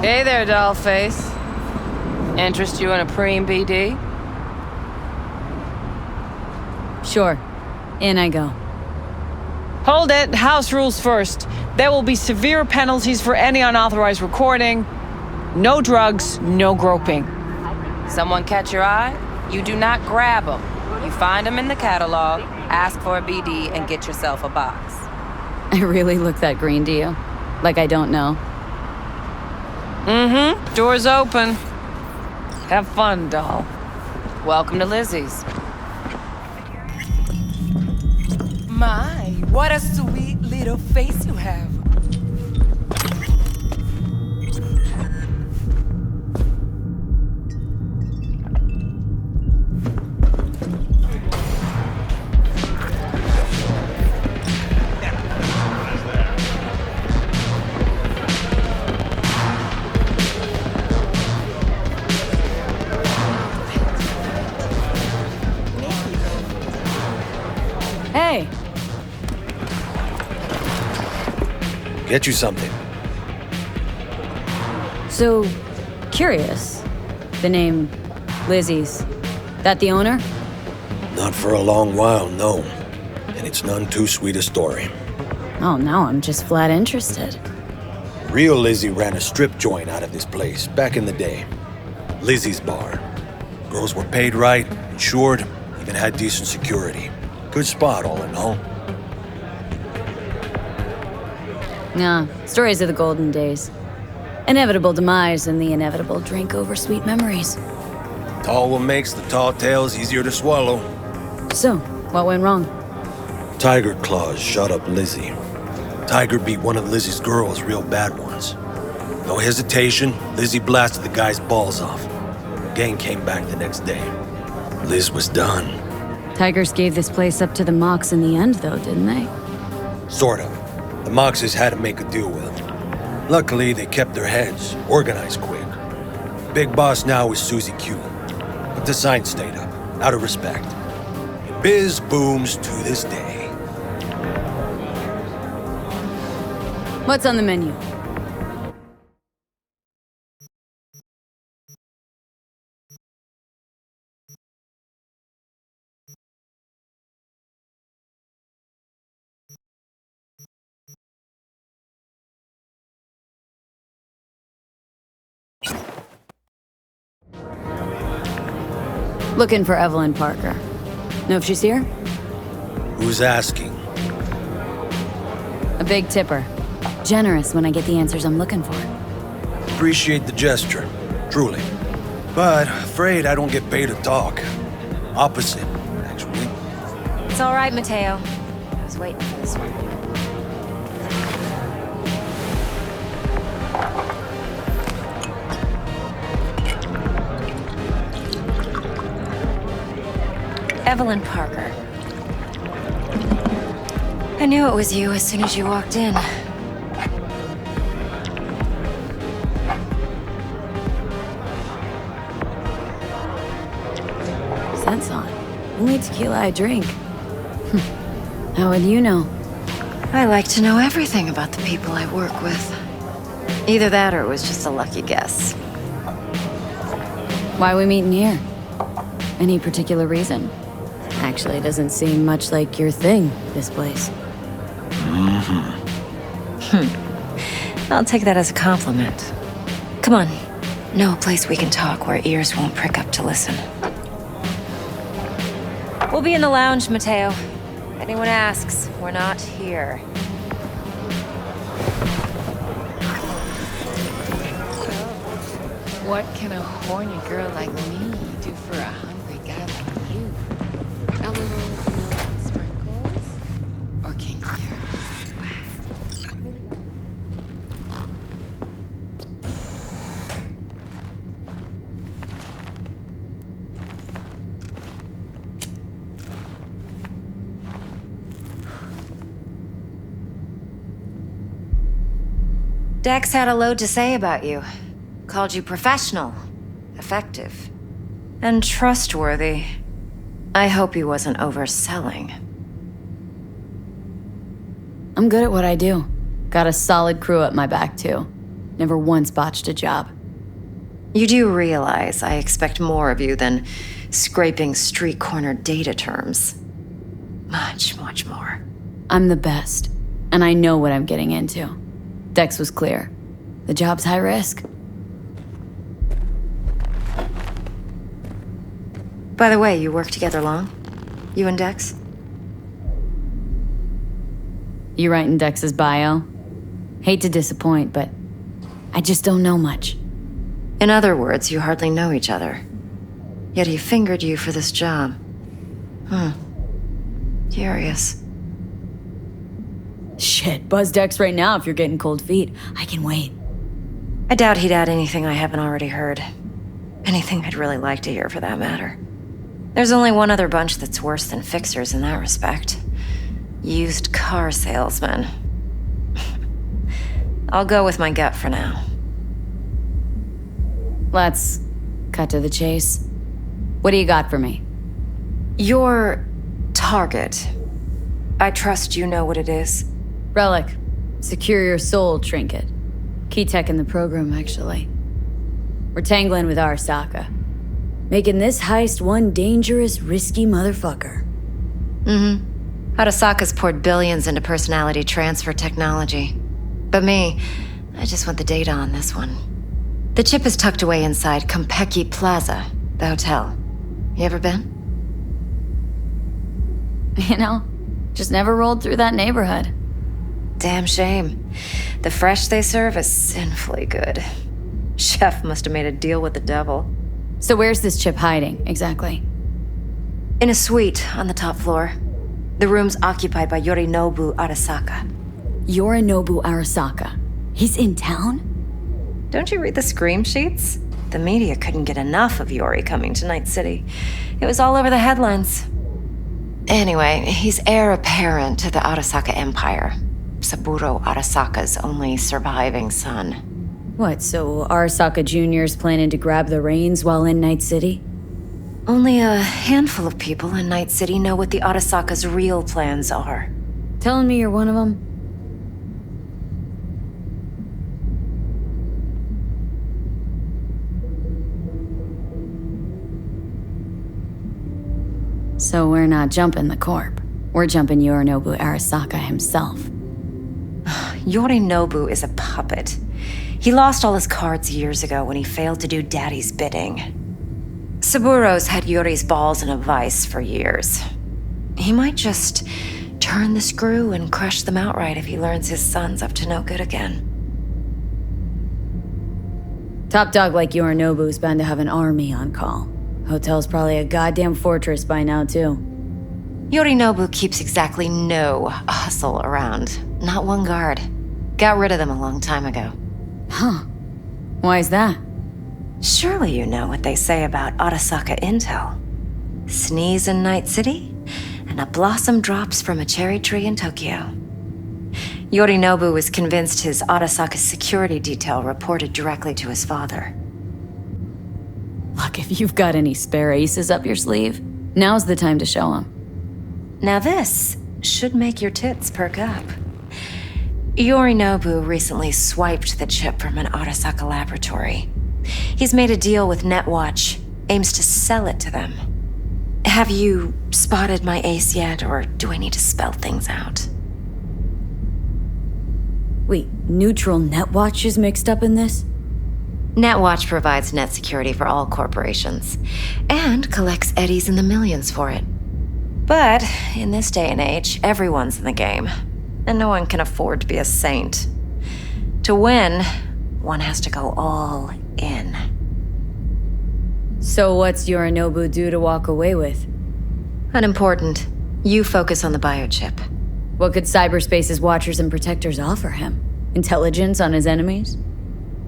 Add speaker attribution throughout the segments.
Speaker 1: Hey there, dollface. Interest you in a preem BD?
Speaker 2: Sure. In I go.
Speaker 1: Hold it. House rules first. There will be severe penalties for any unauthorized recording. No drugs, no groping. Someone catch your eye? You do not grab them. You find them in the catalog, ask for a BD, and get yourself a box.
Speaker 2: I really look that green to you? Like I don't know?
Speaker 1: Mm-hmm. Door's open. Have fun, doll. Welcome to Lizzie's.
Speaker 3: My, what a sweet little face you have.
Speaker 2: Hey!
Speaker 4: Get you something.
Speaker 2: So, curious. The name Lizzies. That the owner?
Speaker 4: Not for a long while, no. And it's none too sweet a story.
Speaker 2: Oh, now I'm just flat interested.
Speaker 4: Real Lizzie ran a strip joint out of this place back in the day. Lizzie's Bar. Girls were paid right, insured, even had decent security. Good spot, all in all.
Speaker 2: Nah, stories of the golden days. Inevitable demise and the inevitable drink over sweet memories.
Speaker 4: Tall one makes the tall tales easier to swallow.
Speaker 2: So, what went wrong?
Speaker 4: Tiger Claws shot up Lizzie. Tiger beat one of Lizzie's girls real bad once. No hesitation, Lizzie blasted the guy's balls off. Gang came back the next day. Liz was done.
Speaker 2: Tigers gave this place up to the Mox in the end, though, didn't they?
Speaker 4: Sort of. The Moxes had to make a deal with them. Luckily, they kept their heads, organized quick. Big boss now is Susie Q. But the sign stayed up, out of respect. Biz booms to this day.
Speaker 2: What's on the menu? Looking for Evelyn Parker. Know if she's here?
Speaker 4: Who's asking?
Speaker 2: A big tipper. Generous when I get the answers I'm looking for.
Speaker 4: Appreciate the gesture, truly. But afraid I don't get paid to talk. Opposite, actually.
Speaker 5: It's all right, Mateo. I was waiting for this one. Evelyn Parker. I knew it was you as soon as you walked in.
Speaker 2: Scent's on. Only tequila I drink. How would you know?
Speaker 5: I like to know everything about the people I work with. Either that or it was just a lucky guess.
Speaker 2: Why are we meeting here? Any particular reason? Actually, it doesn't seem much like your thing, this place.
Speaker 5: I'll take that as a compliment. Come on. Know a place we can talk where ears won't prick up to listen. We'll be in the lounge, Mateo. If anyone asks, we're not here.
Speaker 6: What can a horny girl like me do for a hungry guy like you? A little milk and sprinkles? Or kinkier?
Speaker 5: Dex had a load to say about you. Called you professional, effective, and trustworthy. I hope he wasn't overselling.
Speaker 2: I'm good at what I do. Got a solid crew at my back, too. Never once botched a job.
Speaker 5: You do realize I expect more of you than scraping street corner data terms. Much, much more.
Speaker 2: I'm the best, and I know what I'm getting into. Dex was clear. The job's high risk.
Speaker 5: By the way, you work together long? You and Dex?
Speaker 2: You writing Dex's bio? Hate to disappoint, but I just don't know much.
Speaker 5: In other words, you hardly know each other. Yet he fingered you for this job. Curious.
Speaker 2: Shit, buzz Dex right now if you're getting cold feet. I can wait.
Speaker 5: I doubt he'd add anything I haven't already heard. Anything I'd really like to hear, for that matter. There's only one other bunch that's worse than fixers in that respect. Used car salesmen. I'll go with my gut for now.
Speaker 2: Let's cut to the chase. What do you got for me?
Speaker 5: Your target. I trust you know what it is.
Speaker 2: Relic. Secure your soul trinket. Key tech in the program, actually. We're tangling with Arasaka. Making this heist one dangerous, risky motherfucker.
Speaker 5: Arasaka's poured billions into personality transfer technology. But me, I just want the data on this one. The chip is tucked away inside Kompeki Plaza, the hotel. You ever been?
Speaker 2: You know, just never rolled through that neighborhood.
Speaker 5: Damn shame. The fresh they serve is sinfully good. Chef must have made a deal with the devil.
Speaker 2: So where's this chip hiding, exactly?
Speaker 5: In a suite on the top floor. The room's occupied by Yorinobu Arasaka.
Speaker 2: Yorinobu Arasaka. He's in town?
Speaker 5: Don't you read the scream sheets? The media couldn't get enough of Yori coming to Night City. It was all over the headlines. Anyway, he's heir apparent to the Arasaka Empire. Saburo Arasaka's only surviving son.
Speaker 2: What, so Arasaka Jr.'s planning to grab the reins while in Night City?
Speaker 5: Only a handful of people in Night City know what the Arasaka's real plans are.
Speaker 2: Telling me you're one of them? So we're not jumping the corp. We're jumping Yorinobu Arasaka himself.
Speaker 5: Yorinobu is a puppet. He lost all his cards years ago when he failed to do Daddy's bidding. Saburo's had Yori's balls in a vice for years. He might just turn the screw and crush them outright if he learns his son's up to no good again.
Speaker 2: Top dog like Yorinobu's bound to have an army on call. Hotel's probably a goddamn fortress by now, too.
Speaker 5: Yorinobu keeps exactly no hustle around. Not one guard. Got rid of them a long time ago.
Speaker 2: Huh. Why's that?
Speaker 5: Surely you know what they say about Arasaka intel. Sneeze in Night City, and a blossom drops from a cherry tree in Tokyo. Yorinobu was convinced his Arasaka security detail reported directly to his father.
Speaker 2: Look, if you've got any spare aces up your sleeve, now's the time to show them.
Speaker 5: Now this should make your tits perk up. Yorinobu recently swiped the chip from an Arasaka laboratory. He's made a deal with Netwatch, aims to sell it to them. Have you spotted my ace yet, or do I need to spell things out?
Speaker 2: Wait, neutral Netwatch is mixed up in this?
Speaker 5: Netwatch provides net security for all corporations, and collects eddies in the millions for it. But in this day and age, everyone's in the game, and no one can afford to be a saint. To win, one has to go all in.
Speaker 2: So what's Yorinobu due to walk away with?
Speaker 5: Unimportant. You focus on the biochip.
Speaker 2: What could cyberspace's watchers and protectors offer him? Intelligence on his enemies?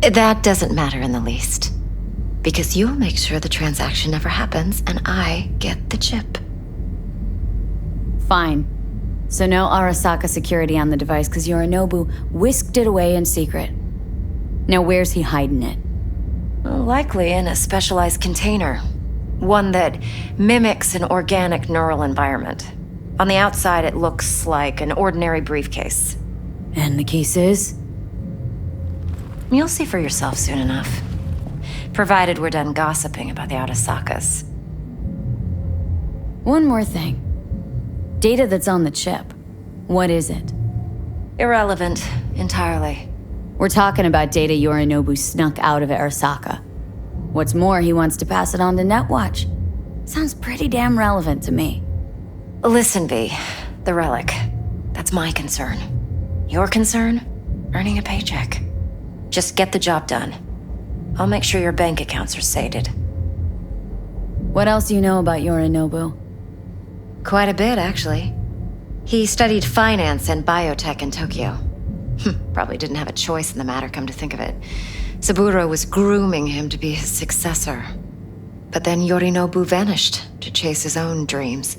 Speaker 5: That doesn't matter in the least. Because you'll make sure the transaction never happens, and I get the chip.
Speaker 2: Fine. So no Arasaka security on the device because Yorinobu whisked it away in secret. Now where's he hiding it?
Speaker 5: Likely in a specialized container. One that mimics an organic neural environment. On the outside, it looks like an ordinary briefcase.
Speaker 2: And the case is?
Speaker 5: You'll see for yourself soon enough. Provided we're done gossiping about the Arasakas.
Speaker 2: One more thing. Data that's on the chip. What is it?
Speaker 5: Irrelevant, entirely.
Speaker 2: We're talking about data Yorinobu snuck out of Arasaka. What's more, he wants to pass it on to Netwatch. Sounds pretty damn relevant to me.
Speaker 5: Listen, V. The relic. That's my concern. Your concern? Earning a paycheck. Just get the job done. I'll make sure your bank accounts are sated.
Speaker 2: What else do you know about Yorinobu?
Speaker 5: Quite a bit, actually. He studied finance and biotech in Tokyo. Probably didn't have a choice in the matter, come to think of it. Saburo was grooming him to be his successor. But then Yorinobu vanished to chase his own dreams.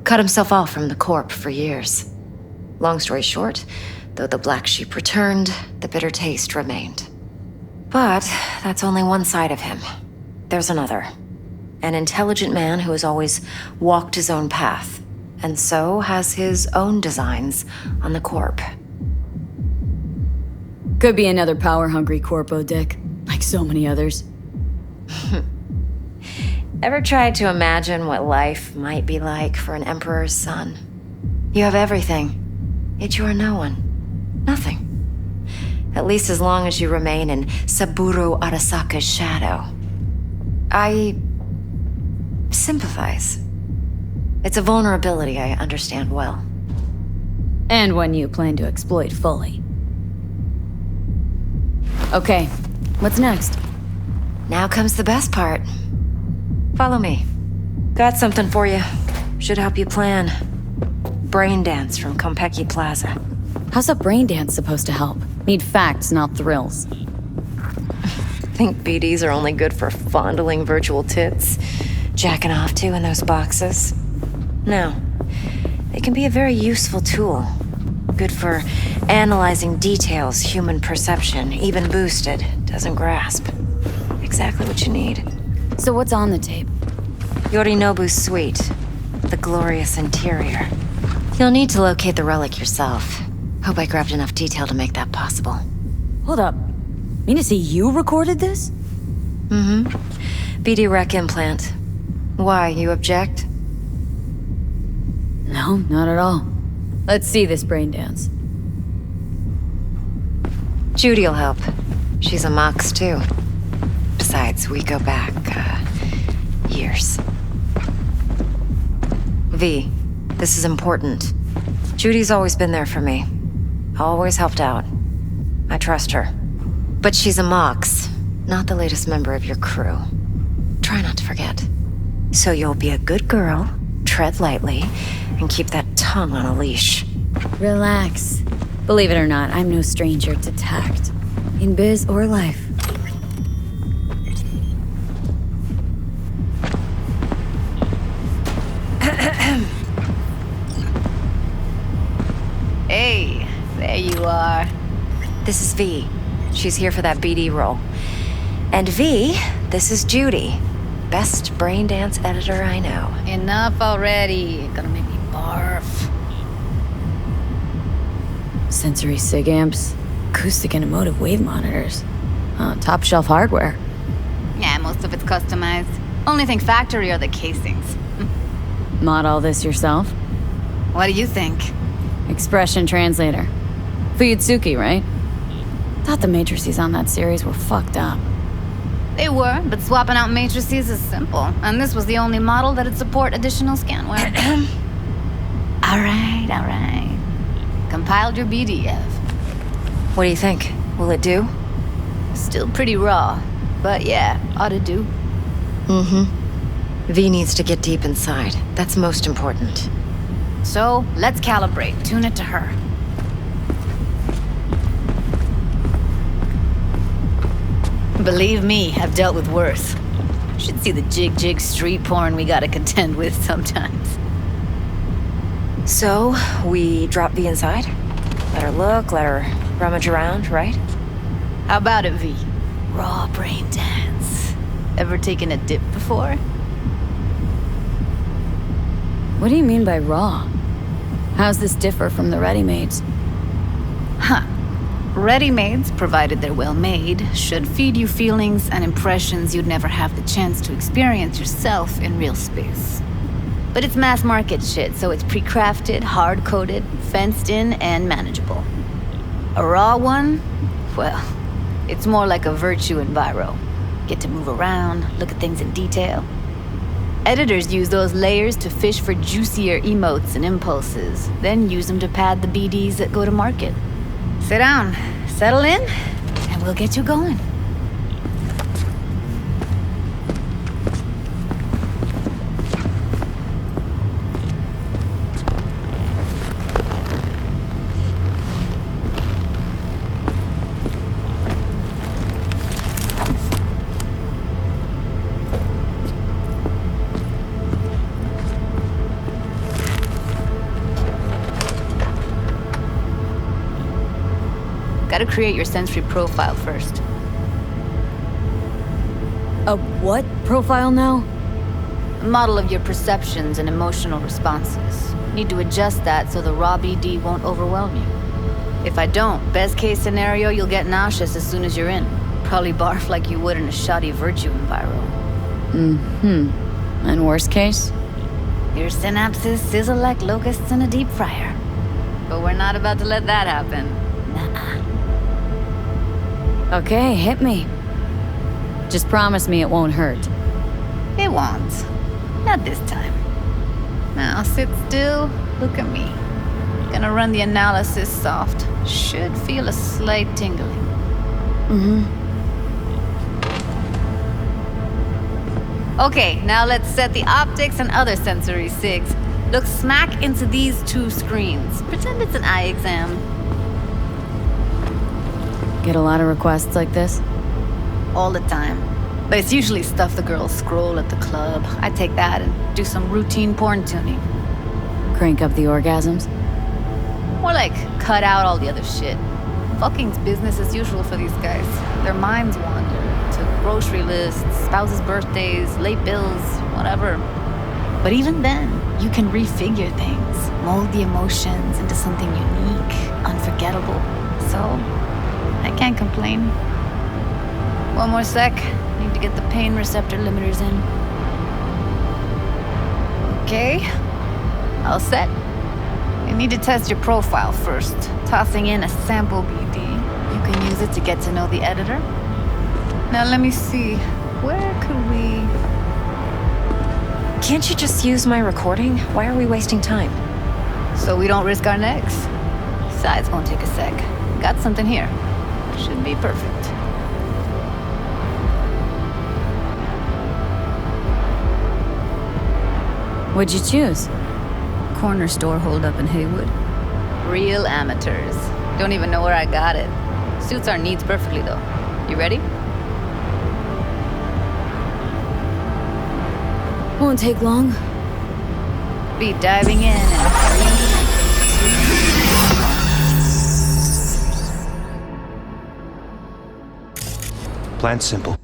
Speaker 5: Cut himself off from the corp for years. Long story short, though the black sheep returned, the bitter taste remained. But that's only one side of him. There's another. An intelligent man who has always walked his own path, and so has his own designs on the corp.
Speaker 2: Could be another power-hungry corpo dick, like so many others.
Speaker 5: Ever tried to imagine what life might be like for an emperor's son? You have everything, yet you are no one. Nothing. At least as long as you remain in Saburo Arasaka's shadow. I sympathize. It's a vulnerability I understand well.
Speaker 2: And one you plan to exploit fully. Okay, what's next?
Speaker 5: Now comes the best part. Follow me. Got something for you. Should help you plan. Braindance from Konpeki Plaza.
Speaker 2: How's a Braindance supposed to help? Need facts, not thrills.
Speaker 5: Think BDs are only good for fondling virtual tits? Jacking off to in those boxes? No. They can be a very useful tool. Good for analyzing details human perception, even boosted, doesn't grasp. Exactly what you need.
Speaker 2: So what's on the tape?
Speaker 5: Yorinobu's suite. The glorious interior. You'll need to locate the relic yourself. Hope I grabbed enough detail to make that possible.
Speaker 2: Hold up. Mean to say you recorded this?
Speaker 5: BD rec implant. Why, you object?
Speaker 2: No, not at all. Let's see this Braindance.
Speaker 5: Judy'll help. She's a Mox, too. Besides, we go back, years. V, this is important. Judy's always been there for me. Always helped out. I trust her. But she's a Mox, not the latest member of your crew. Try not to forget. So you'll be a good girl, tread lightly, and keep that tongue on a leash.
Speaker 2: Relax. Believe it or not, I'm no stranger to tact. In biz or life.
Speaker 6: Hey, there you are.
Speaker 5: This is V. She's here for that BD role. And V, this is Judy. Best Braindance editor I know.
Speaker 6: Enough already. Gonna make me barf.
Speaker 2: Sensory sig amps, acoustic and emotive wave monitors. Top shelf hardware.
Speaker 6: Yeah, most of it's customized. Only thing factory are the casings.
Speaker 2: Mod all this yourself?
Speaker 6: What do you think?
Speaker 2: Expression translator. Fuyutsuki, right? Thought the matrices on that series were fucked up.
Speaker 6: They were, but swapping out matrices is simple. And this was the only model that'd support additional scanware. All right. Compiled your BDF.
Speaker 5: What do you think? Will it do?
Speaker 6: Still pretty raw, but yeah, ought to do.
Speaker 5: V needs to get deep inside. That's most important.
Speaker 6: So, let's calibrate. Tune it to her. Believe me, I've dealt with worse. Should see the jig street porn we gotta contend with sometimes.
Speaker 5: So, we drop V inside? Let her look, let her rummage around, right?
Speaker 6: How about it, V? Raw brain dance. Ever taken a dip before?
Speaker 2: What do you mean by raw? How's this differ from the ready-mades?
Speaker 6: Ready-mades, provided they're well made, should feed you feelings and impressions you'd never have the chance to experience yourself in real space. But it's mass market shit, so it's pre-crafted, hard-coded, fenced in, and manageable. A raw one? Well, it's more like a virtue enviro. Get to move around, look at things in detail. Editors use those layers to fish for juicier emotes and impulses, then use them to pad the BDs that go to market. Sit down, settle in, and we'll get you going. Gotta create your sensory profile first.
Speaker 2: A what profile now?
Speaker 6: A model of your perceptions and emotional responses. Need to adjust that so the raw BD won't overwhelm you. If I don't, best case scenario, you'll get nauseous as soon as you're in. Probably barf like you would in a shoddy virtue enviro.
Speaker 2: And worst case?
Speaker 6: Your synapses sizzle like locusts in a deep fryer. But we're not about to let that happen. Nuh-uh.
Speaker 2: Okay, hit me. Just promise me it won't hurt.
Speaker 6: It won't. Not this time. Now sit still, look at me. Gonna run the analysis soft. Should feel a slight tingling. Okay, now let's set the optics and other sensory sigs. Look smack into these two screens. Pretend it's an eye exam.
Speaker 2: Get a lot of requests like this?
Speaker 6: All the time. But it's usually stuff the girls scroll at the club. I take that and do some routine porn tuning.
Speaker 2: Crank up the orgasms?
Speaker 6: More like cut out all the other shit. Fucking's business as usual for these guys. Their minds wander to grocery lists, spouses' birthdays, late bills, whatever. But even then, you can refigure things, mold the emotions into something unique, unforgettable. So, I can't complain. One more sec. Need to get the pain receptor limiters in. Okay. All set. You need to test your profile first. Tossing in a sample BD. You can use it to get to know the editor. Now let me see. Where could we...
Speaker 5: Can't you just use my recording? Why are we wasting time?
Speaker 6: So we don't risk our necks. Besides, won't take a sec. Got something here. Should be perfect.
Speaker 2: What'd you choose?
Speaker 6: Corner store holdup in Haywood. Real amateurs. Don't even know where I got it. Suits our needs perfectly, though. You ready?
Speaker 2: Won't take long.
Speaker 6: Be diving in and...
Speaker 7: Plan simple.